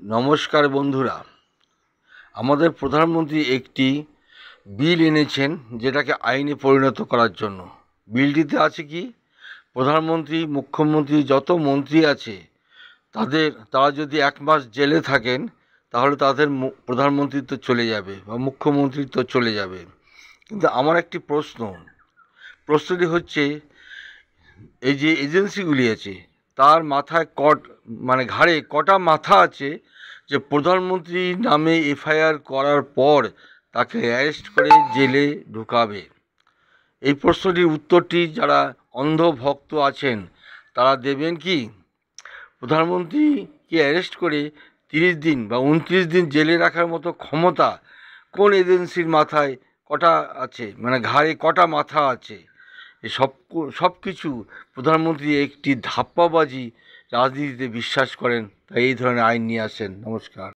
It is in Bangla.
নমস্কার বন্ধুরা, আমাদের প্রধানমন্ত্রী একটি বিল এনেছেন যেটাকে আইনে পরিণত করার জন্য। বিলটিতে আছে কি, প্রধানমন্ত্রী, মুখ্যমন্ত্রী, যত মন্ত্রী আছে তারা যদি 1 মাস জেলে থাকেন তাহলে তাদের প্রধানমন্ত্রিত্ব চলে যাবে বা মুখ্যমন্ত্রিত্ব চলে যাবে। কিন্তু আমার একটি প্রশ্নটি হচ্ছে, এই যে এজেন্সিগুলি আছে তার মাথায় ঘাড়ে কটা মাথা আছে যে প্রধানমন্ত্রী নামে এফআইআর করার পর তাকে অ্যারেস্ট করে জেলে ঢুকাবে? এই প্রশ্নটির উত্তরটি যারা অন্ধ ভক্ত আছেন তারা দেবেন কি? প্রধানমন্ত্রীকে অ্যারেস্ট করে 30 দিন বা 29 দিন জেলে রাখার মতো ক্ষমতা কোন এজেন্সির মাথায় কটা আছে, ঘাড়ে কটা মাথা আছে? সব কিছু প্রধানমন্ত্রী একটি ধাপ্পাবাজি রাজনীতিতে বিশ্বাস করেন, তাই এই ধরনের আইন নিয়ে আসেন। নমস্কার।